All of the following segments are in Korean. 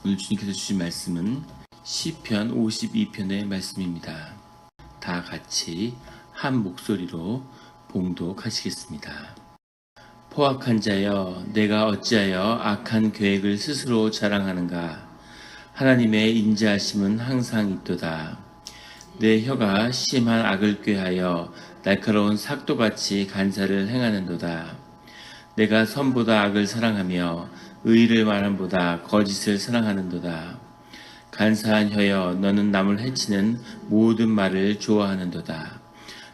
오늘 주님께서 주신 말씀은 시편 52편의 말씀입니다. 다 같이 한 목소리로 봉독하시겠습니다. 포악한 자여, 내가 어찌하여 악한 계획을 스스로 자랑하는가? 하나님의 인자하심은 항상 있도다. 내 혀가 심한 악을 꾀하여 날카로운 삭도같이 간사를 행하는도다. 내가 선보다 악을 사랑하며 의를 말함보다 거짓을 사랑하는도다. 간사한 혀여, 너는 남을 해치는 모든 말을 좋아하는도다.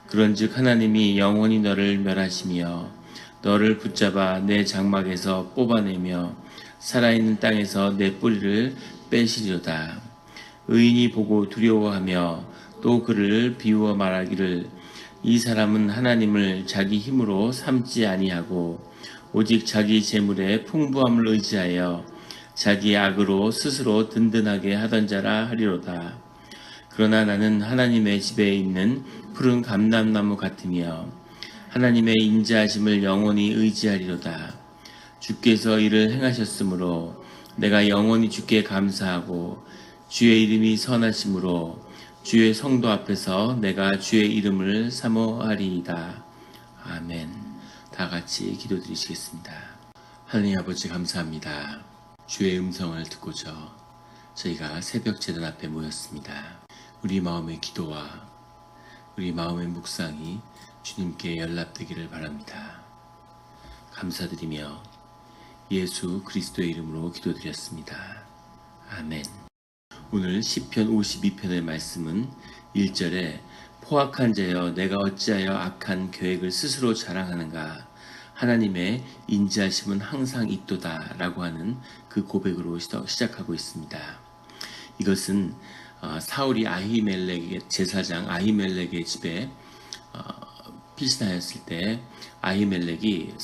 그런즉 하나님이 영원히 너를 멸하시며 너를 붙잡아 내 장막에서 뽑아내며 살아있는 땅에서 내 뿌리를 빼시리로다. 의인이 보고 두려워하며 또 그를 비우어 말하기를 이 사람은 하나님을 자기 힘으로 삼지 아니하고 오직 자기 재물의 풍부함을 의지하여 자기의 악으로 스스로 든든하게 하던 자라 하리로다. 그러나 나는 하나님의 집에 있는 푸른 감람나무 같으며 하나님의 인자하심을 영원히 의지하리로다. 주께서 이를 행하셨으므로 내가 영원히 주께 감사하고 주의 이름이 선하심으로 주의 성도 앞에서 내가 주의 이름을 사모하리이다. 아멘. 다 같이 기도드리시겠습니다. 하나님 아버지 감사합니다. 주의 음성을 듣고자 저희가 새벽 제단 앞에 모였습니다. 우리 마음의 기도와 우리 마음의 묵상이 주님께 연락되기를 바랍니다. 감사드리며 예수 그리스도의 이름으로 기도드렸습니다. 아멘. 오늘 시편 52편의 말씀은 1절에 포악한 자여, 내가 어찌하여 악한 계획을 스스로 자랑하는가? 하나님의 인자하심은 항상 있도다 라고 하는 그 고백으로 시작하고 있습니다. 이것은 사울이 아히멜렉의 제사장 아히멜렉의 집에 피신하였을 때 아히멜렉이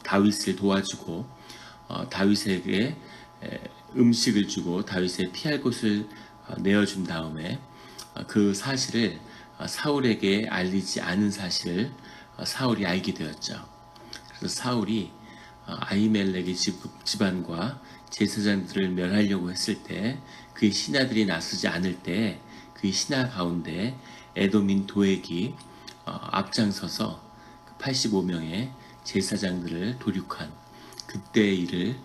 다윗을 도와주고 다윗에게 음식을 주고 다윗의 피할 곳을 내어준 다음에 그 사실을 사울에게 알리지 않은 사실을 사울이 알게 되었죠. 그래서 사울이 아히멜렉의 집안과 제사장들을 멸하려고 했을 때 그의 신하들이 나서지 않을 때 그의 신하 가운데 에돔인 도액이 앞장서서 85명의 제사장들을 도륙한 그때의 일을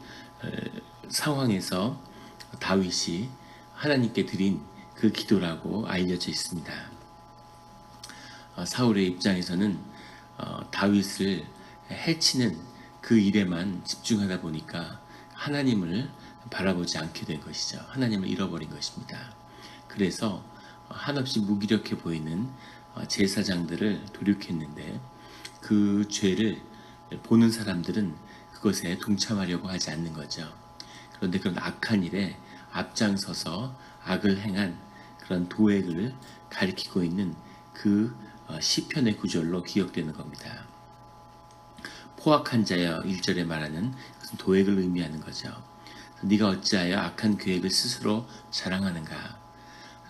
상황에서 다윗이 하나님께 드린 그 기도라고 알려져 있습니다. 사울의 입장에서는 다윗을 해치는 그 일에만 집중하다 보니까 하나님을 바라보지 않게 된 것이죠. 하나님을 잃어버린 것입니다. 그래서 한없이 무기력해 보이는 제사장들을 도륙했는데 그 죄를 보는 사람들은 그것에 동참하려고 하지 않는 거죠. 그런데 그런 악한 일에 앞장서서 악을 행한 그런 도액을 가리키고 있는 그 시편의 구절로 기억되는 겁니다. 포악한 자여 1절에 말하는 것은 도액을 의미하는 거죠. 네가 어찌하여 악한 계획을 스스로 자랑하는가?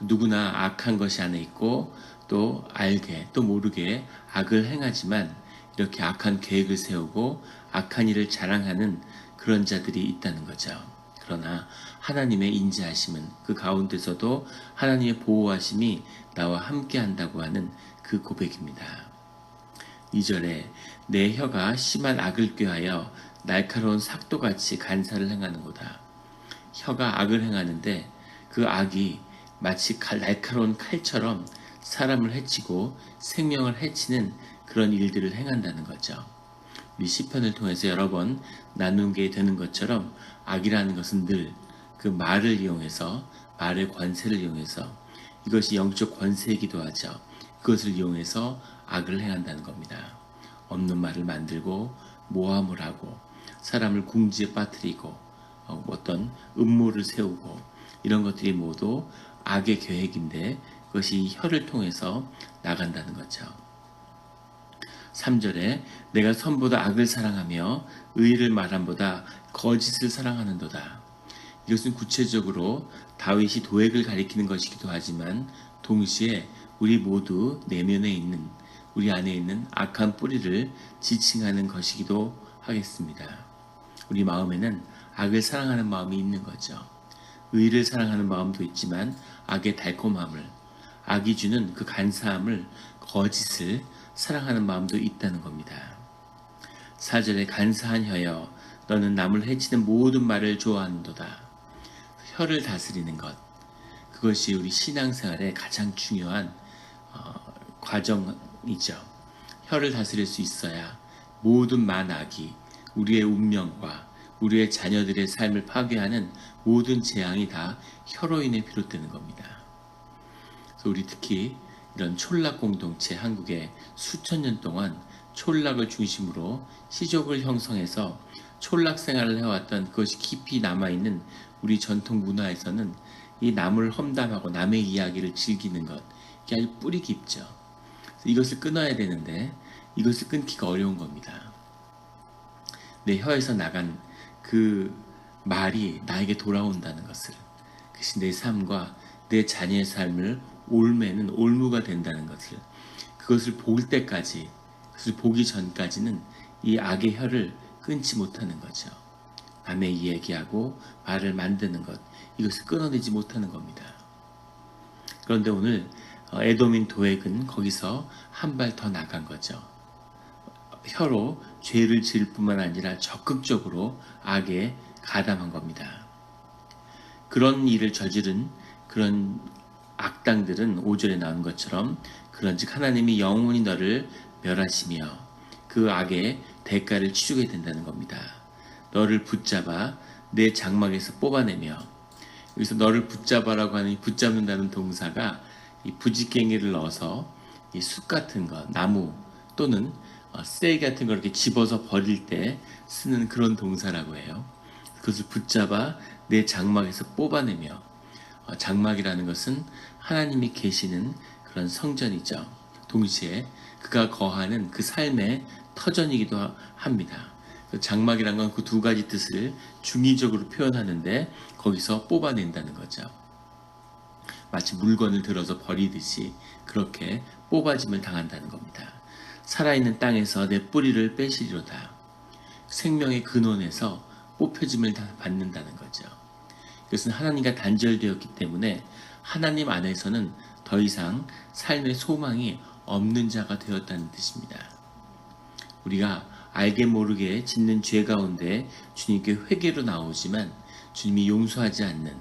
누구나 악한 것이 안에 있고 또 알게 또 모르게 악을 행하지만 이렇게 악한 계획을 세우고 악한 일을 자랑하는 그런 자들이 있다는 거죠. 그러나 하나님의 인자하심은 그 가운데서도 하나님의 보호하심이 나와 함께 한다고 하는 그 고백입니다. 2절에 내 혀가 심한 악을 꾀하여 날카로운 삭도같이 간사를 행하는도다. 혀가 악을 행하는데 그 악이 마치 날카로운 칼처럼 사람을 해치고 생명을 해치는 그런 일들을 행한다는 거죠. 우리 시편을 통해서 여러 번 나누게 되는 것처럼 악이라는 것은 늘 그 말을 이용해서 말의 관세를 이용해서 이것이 영적 관세이기도 하죠. 그것을 이용해서 악을 행한다는 겁니다. 없는 말을 만들고 모함을 하고 사람을 궁지에 빠뜨리고 어떤 음모를 세우고 이런 것들이 모두 악의 계획인데 그것이 혀를 통해서 나간다는 거죠. 3절에 내가 선보다 악을 사랑하며 의를 말함보다 거짓을 사랑하는도다. 이것은 구체적으로 다윗이 도액을 가리키는 것이기도 하지만 동시에 우리 모두 내면에 있는 우리 안에 있는 악한 뿌리를 지칭하는 것이기도 하겠습니다. 우리 마음에는 악을 사랑하는 마음이 있는 거죠. 의를 사랑하는 마음도 있지만 악의 달콤함을, 악이 주는 그 간사함을, 거짓을 사랑하는 마음도 있다는 겁니다. 4절에 간사한 혀여 너는 남을 해치는 모든 말을 좋아하는도다. 혀를 다스리는 것, 그것이 우리 신앙생활의 가장 중요한 과정이죠. 혀를 다스릴 수 있어야 모든 만악이 우리의 운명과 우리의 자녀들의 삶을 파괴하는 모든 재앙이 다 혀로 인해 비롯되는 겁니다. 그래서 우리 특히 이런 촌락 공동체, 한국에 수천 년 동안 촌락을 중심으로 시족을 형성해서 촌락 생활을 해왔던 그것이 깊이 남아있는 우리 전통 문화에서는 이 남을 험담하고 남의 이야기를 즐기는 것, 이게 아주 뿌리 깊죠. 이것을 끊어야 되는데 이것을 끊기가 어려운 겁니다. 내 혀에서 나간 그 말이 나에게 돌아온다는 것을, 그것이 내 삶과 내 자녀의 삶을 올매는 올무가 된다는 것을, 그것을 볼 때까지, 그것을 보기 전까지는 이 악의 혀를 끊지 못하는 거죠. 남의 이야기하고 말을 만드는 것, 이것을 끊어내지 못하는 겁니다. 그런데 오늘 에돔인 도액은 거기서 한 발 더 나간 거죠. 혀로 죄를 지을 뿐만 아니라 적극적으로 악에 가담한 겁니다. 그런 일을 저지른 그런 악당들은 5절에 나온 것처럼 그런즉 하나님이 영원히 너를 멸하시며 그 악의 대가를 치르게 된다는 겁니다. 너를 붙잡아 내 장막에서 뽑아내며, 여기서 너를 붙잡아라고 하는 붙잡는다는 동사가 이 부지깽이를 넣어서 이 숲 같은 거, 나무 또는 쓰레기 같은 걸 이렇게 집어서 버릴 때 쓰는 그런 동사라고 해요. 그것을 붙잡아 내 장막에서 뽑아내며, 장막이라는 것은 하나님이 계시는 그런 성전이죠. 동시에 그가 거하는 그 삶의 터전이기도 합니다. 장막이란 건 그 두 가지 뜻을 중의적으로 표현하는데 거기서 뽑아낸다는 거죠. 마치 물건을 들어서 버리듯이 그렇게 뽑아짐을 당한다는 겁니다. 살아있는 땅에서 내 뿌리를 빼시리로다. 생명의 근원에서 뽑혀짐을 받는다는 거죠. 이것은 하나님과 단절되었기 때문에 하나님 안에서는 더 이상 삶의 소망이 없는 자가 되었다는 뜻입니다. 우리가 알게 모르게 짓는 죄 가운데 주님께 회개로 나오지만 주님이 용서하지 않는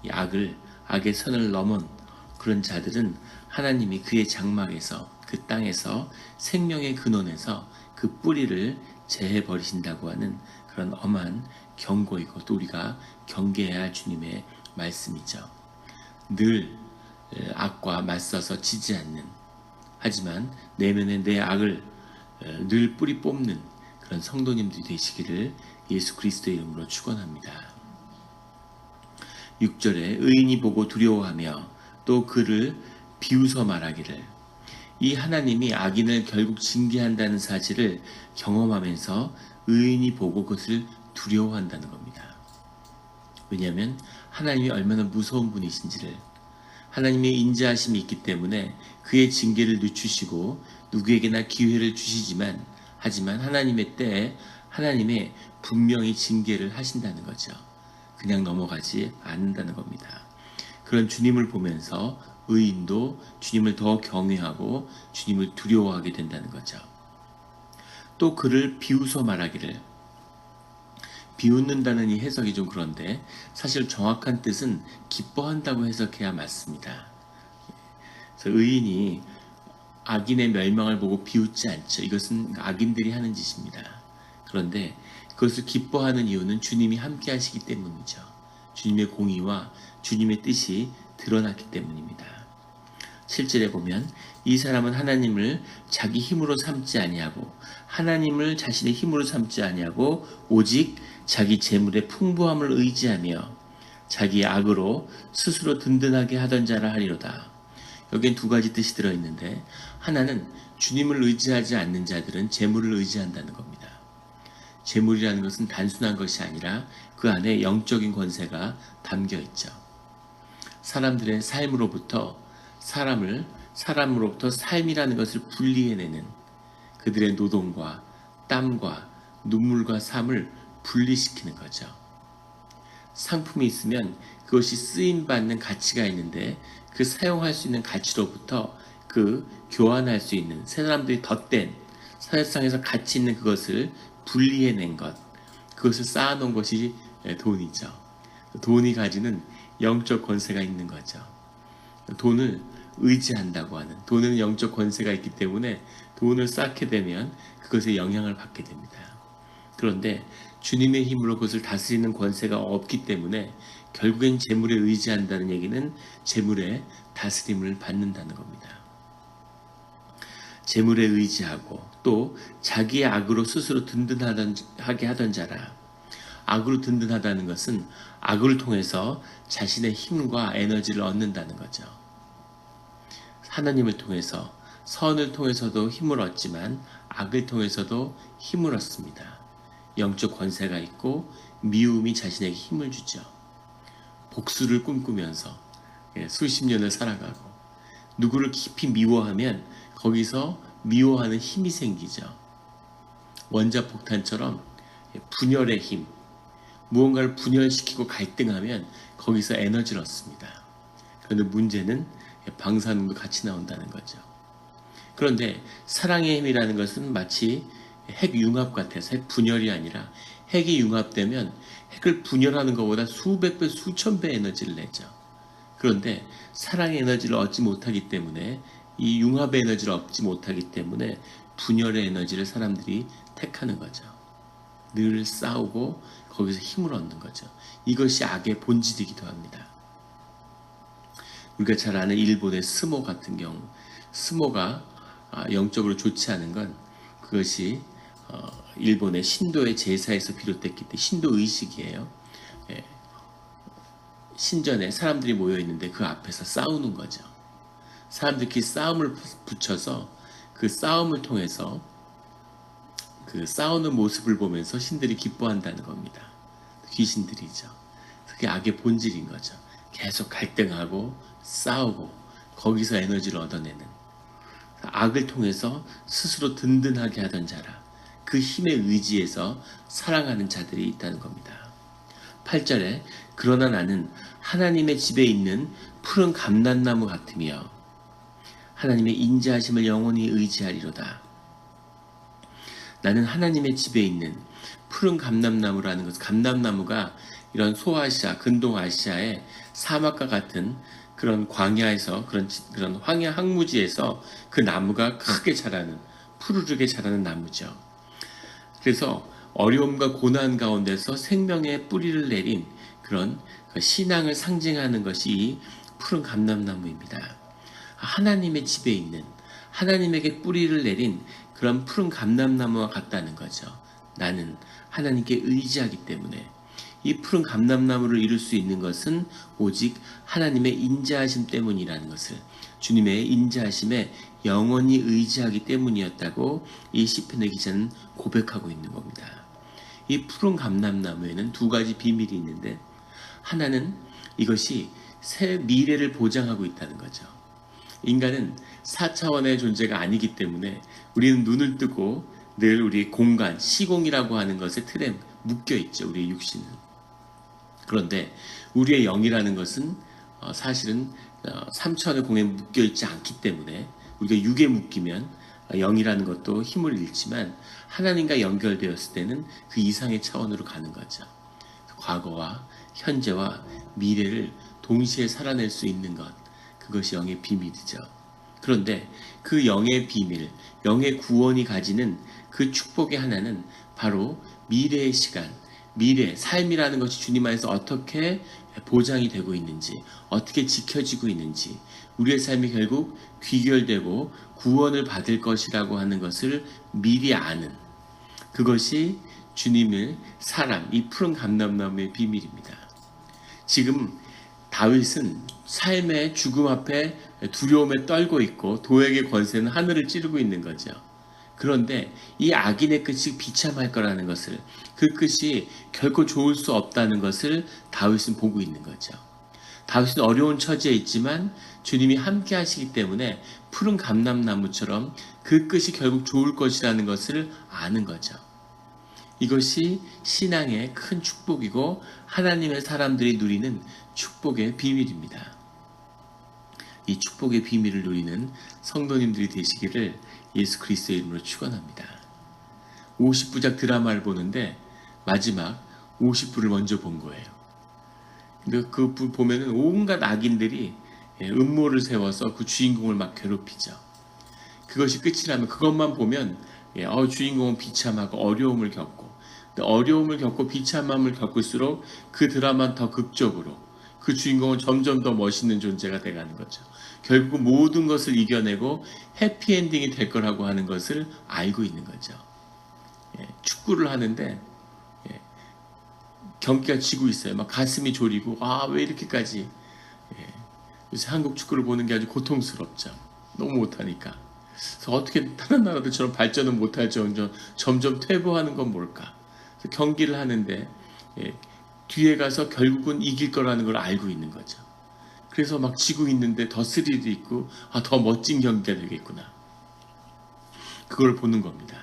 이 악의 선을 넘은 그런 자들은 하나님이 그의 장막에서, 그 땅에서, 생명의 근원에서 그 뿌리를 제해 버리신다고 하는 그런 엄한 경고이고 또 우리가 경계해야 할 주님의 말씀이죠. 늘 악과 맞서서 지지 않는, 하지만 내면에 내 악을 늘 뿌리 뽑는 그런 성도님들이 되시기를 예수 그리스도의 이름으로 축원합니다. 6절에 의인이 보고 두려워하며 또 그를 비웃어 말하기를, 이 하나님이 악인을 결국 징계한다는 사실을 경험하면서 의인이 보고 그것을 두려워한다는 겁니다. 왜냐하면 하나님이 얼마나 무서운 분이신지를, 하나님의 인자하심이 있기 때문에 그의 징계를 늦추시고 누구에게나 기회를 주시지만, 하지만 하나님의 때에 하나님의 분명히 징계를 하신다는 거죠. 그냥 넘어가지 않는다는 겁니다. 그런 주님을 보면서 의인도 주님을 더 경외하고 주님을 두려워하게 된다는 거죠. 또 그를 비웃어 말하기를, 비웃는다는 이 해석이 좀 그런데 사실 정확한 뜻은 기뻐한다고 해석해야 맞습니다. 그래서 의인이 악인의 멸망을 보고 비웃지 않죠. 이것은 악인들이 하는 짓입니다. 그런데 그것을 기뻐하는 이유는 주님이 함께 하시기 때문이죠. 주님의 공의와 주님의 뜻이 드러났기 때문입니다. 7절에 보면 이 사람은 하나님을 자기 힘으로 삼지 아니하고 하나님을 자신의 힘으로 삼지 아니하고 오직 자기 재물의 풍부함을 의지하며 자기의 악으로 스스로 든든하게 하던 자라 하리로다. 여기엔 두 가지 뜻이 들어있는데, 하나는 주님을 의지하지 않는 자들은 재물을 의지한다는 겁니다. 재물이라는 것은 단순한 것이 아니라 그 안에 영적인 권세가 담겨 있죠. 사람들의 삶으로부터 사람으로부터 삶이라는 것을 분리해내는, 그들의 노동과 땀과 눈물과 삶을 분리시키는 거죠. 상품이 있으면 그것이 쓰임받는 가치가 있는데 그 사용할 수 있는 가치로부터 그 교환할 수 있는 새 사람들이 덧댄 사회상에서 가치 있는 그것을 분리해낸 것, 그것을 쌓아놓은 것이 돈이죠. 돈이 가지는 영적 권세가 있는 거죠. 돈을 의지한다고 하는, 돈에는 영적 권세가 있기 때문에 돈을 쌓게 되면 그것에 영향을 받게 됩니다. 그런데 주님의 힘으로 그것을 다스리는 권세가 없기 때문에 결국엔 재물에 의지한다는 얘기는 재물의 다스림을 받는다는 겁니다. 재물에 의지하고 또 자기의 악으로 스스로 든든하게 하던 자라. 악으로 든든하다는 것은 악을 통해서 자신의 힘과 에너지를 얻는다는 거죠. 하나님을 통해서, 선을 통해서도 힘을 얻지만 악을 통해서도 힘을 얻습니다. 영적 권세가 있고 미움이 자신에게 힘을 주죠. 복수를 꿈꾸면서 수십 년을 살아가고 누구를 깊이 미워하면 거기서 미워하는 힘이 생기죠. 원자폭탄처럼 분열의 힘, 무언가를 분열시키고 갈등하면 거기서 에너지를 얻습니다. 그런데 문제는 방사능도 같이 나온다는 거죠. 그런데 사랑의 힘이라는 것은 마치 핵융합 같아서 핵 분열이 아니라 핵이 융합되면 핵을 분열하는 것보다 수백 배, 수천 배 에너지를 내죠. 그런데 사랑의 에너지를 얻지 못하기 때문에, 이 융합의 에너지를 얻지 못하기 때문에 분열의 에너지를 사람들이 택하는 거죠. 늘 싸우고 거기서 힘을 얻는 거죠. 이것이 악의 본질이기도 합니다. 우리가 잘 아는 일본의 스모 같은 경우, 스모가 영적으로 좋지 않은 건 그것이 일본의 신도의 제사에서 비롯됐기 때문에, 신도 의식이에요. 신전에 사람들이 모여 있는데 그 앞에서 싸우는 거죠. 사람들끼리 싸움을 붙여서 그 싸움을 통해서 그 싸우는 모습을 보면서 신들이 기뻐한다는 겁니다. 귀신들이죠. 그게 악의 본질인 거죠. 계속 갈등하고 싸우고 거기서 에너지를 얻어내는, 악을 통해서 스스로 든든하게 하던 자라. 그 힘에 의지해서 살아가는 자들이 있다는 겁니다. 8절에 그러나 나는 하나님의 집에 있는 푸른 감람나무 같으며 하나님의 인자하심을 영원히 의지하리로다. 나는 하나님의 집에 있는 푸른 감람나무라는 것, 감람나무가 이런 소아시아, 근동아시아의 사막과 같은 그런 광야에서, 그런 황야 항무지에서 그 나무가 크게 자라는, 푸르르게 자라는 나무죠. 그래서 어려움과 고난 가운데서 생명의 뿌리를 내린 그런 신앙을 상징하는 것이 이 푸른 감람나무입니다. 하나님의 집에 있는, 하나님에게 뿌리를 내린 그런 푸른 감람나무와 같다는 거죠. 나는 하나님께 의지하기 때문에. 이 푸른 감람나무를 이룰 수 있는 것은 오직 하나님의 인자하심 때문이라는 것을, 주님의 인자하심에 영원히 의지하기 때문이었다고 이 시편의 기자는 고백하고 있는 겁니다. 이 푸른 감람나무에는 두 가지 비밀이 있는데, 하나는 이것이 새 미래를 보장하고 있다는 거죠. 인간은 4차원의 존재가 아니기 때문에 우리는 눈을 뜨고 늘 우리 공간, 시공이라고 하는 것의 틀에 묶여 있죠. 우리의 육신은. 그런데 우리의 영이라는 것은 사실은 3차원의 공에 묶여 있지 않기 때문에, 우리가 육에 묶이면 영이라는 것도 힘을 잃지만 하나님과 연결되었을 때는 그 이상의 차원으로 가는 거죠. 과거와 현재와 미래를 동시에 살아낼 수 있는 것, 그것이 영의 비밀이죠. 그런데 그 영의 비밀, 영의 구원이 가지는 그 축복의 하나는 바로 미래의 시간, 미래, 삶이라는 것이 주님 안에서 어떻게 보장이 되고 있는지, 어떻게 지켜지고 있는지, 우리의 삶이 결국 귀결되고 구원을 받을 것이라고 하는 것을 미리 아는, 그것이 주님의 사람, 이 푸른 감람나무의 비밀입니다. 지금 다윗은 삶의 죽음 앞에 두려움에 떨고 있고 도액의 권세는 하늘을 찌르고 있는 거죠. 그런데 이 악인의 끝이 비참할 거라는 것을, 그 끝이 결코 좋을 수 없다는 것을 다윗은 보고 있는 거죠. 다윗은 어려운 처지에 있지만 주님이 함께 하시기 때문에 푸른 감람나무처럼 그 끝이 결국 좋을 것이라는 것을 아는 거죠. 이것이 신앙의 큰 축복이고 하나님의 사람들이 누리는 축복의 비밀입니다. 이 축복의 비밀을 누리는 성도님들이 되시기를 예수 그리스도의 이름으로 축원합니다. 50부작 드라마를 보는데 마지막 50부를 먼저 본 거예요. 근데 그 보면은 온갖 악인들이 음모를 세워서 그 주인공을 막 괴롭히죠. 그것이 끝이라면 그것만 보면 주인공은 비참하고 어려움을 겪고, 어려움을 겪고 비참함을 겪을수록 그 드라마는 더 극적으로 그 주인공은 점점 더 멋있는 존재가 돼가는 거죠. 결국 모든 것을 이겨내고 해피엔딩이 될 거라고 하는 것을 알고 있는 거죠. 축구를 하는데 경기가 지고 있어요. 막 가슴이 졸이고 왜 이렇게까지. 요새 한국 축구를 보는 게 아주 고통스럽죠. 너무 못하니까. 그래서 어떻게 다른 나라들처럼 발전은 못할 정도 점점 퇴보하는 건 뭘까? 그래서 경기를 하는데 뒤에 가서 결국은 이길 거라는 걸 알고 있는 거죠. 그래서 막 지고 있는데 더 스릴이 있고 더 멋진 경기가 되겠구나. 그걸 보는 겁니다.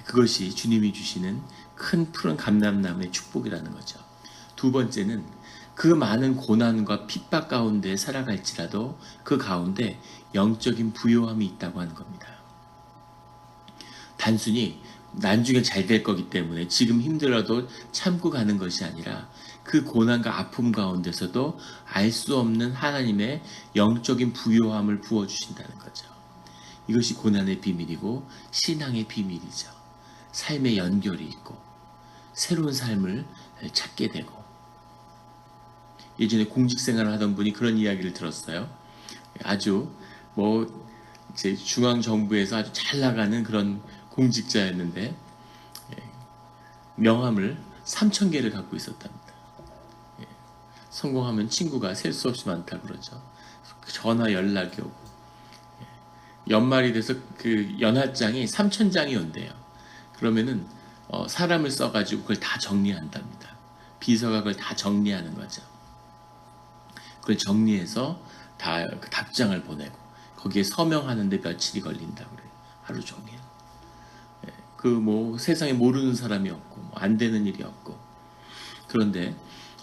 그것이 주님이 주시는 큰 푸른 감람나무의 축복이라는 거죠. 두 번째는 그 많은 고난과 핍박 가운데 살아갈지라도 그 가운데 영적인 부요함이 있다고 하는 겁니다. 단순히 나중에 잘 될 거기 때문에 지금 힘들어도 참고 가는 것이 아니라 그 고난과 아픔 가운데서도 알 수 없는 하나님의 영적인 부요함을 부어주신다는 거죠. 이것이 고난의 비밀이고 신앙의 비밀이죠. 삶의 연결이 있고 새로운 삶을 찾게 되고. 예전에 공직생활을 하던 분이 그런 이야기를 들었어요. 아주 이제 중앙정부에서 아주 잘 나가는 그런 공직자였는데 명함을 3,000개를 갖고 있었답니다. 성공하면 친구가 셀 수 없이 많다 그러죠. 전화 연락이 오고 연말이 돼서 그 연하장이 3,000장이 온대요. 그러면은 사람을 써가지고 그걸 다 정리한답니다. 비서가 그걸 다 정리하는 거죠. 그걸 정리해서 다 그 답장을 보내고 거기에 서명하는데 며칠이 걸린다고 그래요. 하루 종일. 세상에 모르는 사람이 없고 안 되는 일이 없고. 그런데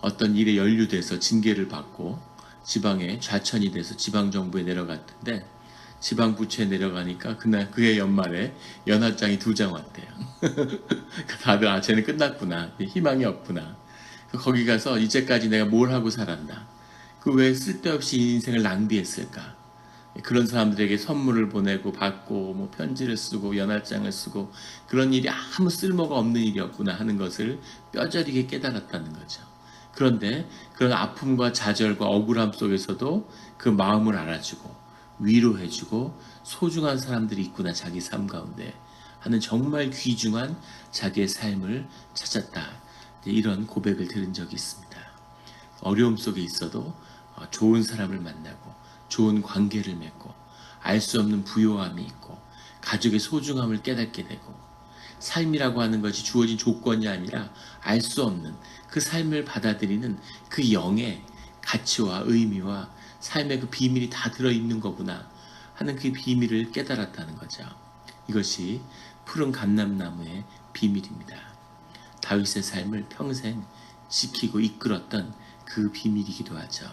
어떤 일에 연루돼서 징계를 받고 지방에 좌천이 돼서 지방정부에 내려갔는데 지방부처에 내려가니까 그해 연말에 연하장이 2장 왔대요. 다들 쟤는 끝났구나. 희망이 없구나. 거기 가서 이제까지 내가 뭘 하고 살았나. 왜 쓸데없이 인생을 낭비했을까. 그런 사람들에게 선물을 보내고 받고 편지를 쓰고 연하장을 쓰고 그런 일이 아무 쓸모가 없는 일이었구나 하는 것을 뼈저리게 깨달았다는 거죠. 그런데 그런 아픔과 좌절과 억울함 속에서도 그 마음을 알아주고 위로해주고 소중한 사람들이 있구나 자기 삶 가운데 하는 정말 귀중한 자기의 삶을 찾았다. 이런 고백을 들은 적이 있습니다. 어려움 속에 있어도 좋은 사람을 만나고 좋은 관계를 맺고 알 수 없는 부요함이 있고 가족의 소중함을 깨닫게 되고 삶이라고 하는 것이 주어진 조건이 아니라 알 수 없는 그 삶을 받아들이는 그 영의 가치와 의미와 삶의 그 비밀이 다 들어있는 거구나 하는 그 비밀을 깨달았다는 거죠. 이것이 푸른 감람나무의 비밀입니다. 다윗의 삶을 평생 지키고 이끌었던 그 비밀이기도 하죠.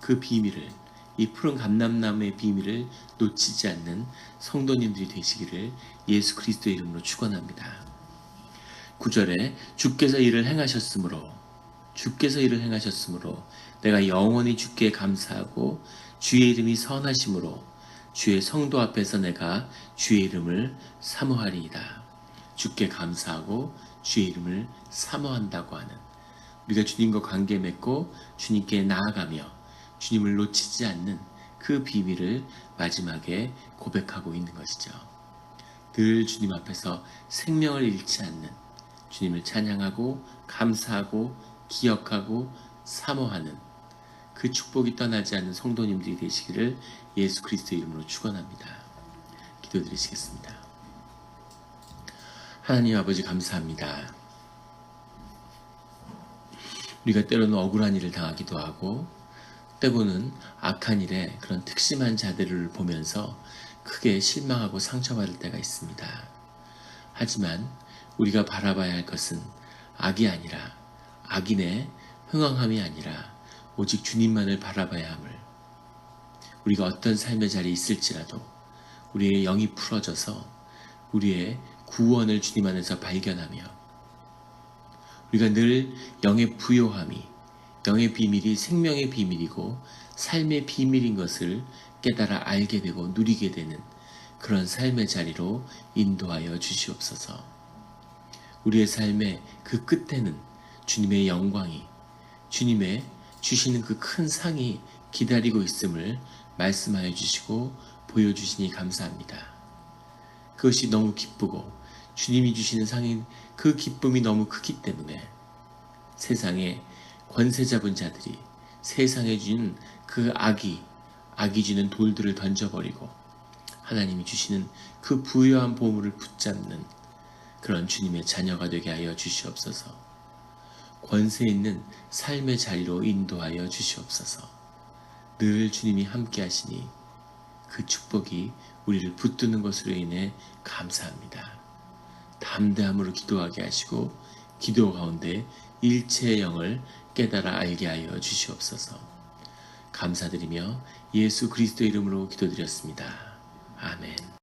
그 비밀을, 이 푸른 감람나무의 비밀을 놓치지 않는 성도님들이 되시기를 예수 그리스도의 이름으로 축원합니다. 9절에 주께서 이를 행하셨으므로 내가 영원히 주께 감사하고 주의 이름이 선하심으로 주의 성도 앞에서 내가 주의 이름을 사모하리이다. 주께 감사하고 주의 이름을 사모한다고 하는, 우리가 주님과 관계 맺고 주님께 나아가며 주님을 놓치지 않는 그 비밀을 마지막에 고백하고 있는 것이죠. 늘 주님 앞에서 생명을 잃지 않는, 주님을 찬양하고 감사하고 기억하고 사모하는 그 축복이 떠나지 않는 성도님들이 되시기를 예수 그리스도의 이름으로 축원합니다. 기도드리시겠습니다. 하나님 아버지 감사합니다. 우리가 때로는 억울한 일을 당하기도 하고 때로는 악한 일에 그런 특심한 자들을 보면서 크게 실망하고 상처받을 때가 있습니다. 하지만 우리가 바라봐야 할 것은 악이 아니라, 악인의 흥황함이 아니라 오직 주님만을 바라봐야 함을, 우리가 어떤 삶의 자리에 있을지라도 우리의 영이 풀어져서 우리의 구원을 주님 안에서 발견하며, 우리가 늘 영의 부요함이, 영의 비밀이 생명의 비밀이고 삶의 비밀인 것을 깨달아 알게 되고 누리게 되는 그런 삶의 자리로 인도하여 주시옵소서. 우리의 삶의 그 끝에는 주님의 영광이, 주님의 주시는 그 큰 상이 기다리고 있음을 말씀하여 주시고 보여주시니 감사합니다. 그것이 너무 기쁘고 주님이 주시는 상인 그 기쁨이 너무 크기 때문에 세상에 권세 잡은 자들이 세상에 주는 그 악이 주는 돌들을 던져버리고 하나님이 주시는 그 부유한 보물을 붙잡는 그런 주님의 자녀가 되게 하여 주시옵소서. 권세 있는 삶의 자리로 인도하여 주시옵소서. 늘 주님이 함께 하시니 그 축복이 우리를 붙드는 것으로 인해 감사합니다. 담대함으로 기도하게 하시고 기도 가운데 일체의 영을 깨달아 알게 하여 주시옵소서. 감사드리며 예수 그리스도의 이름으로 기도드렸습니다. 아멘.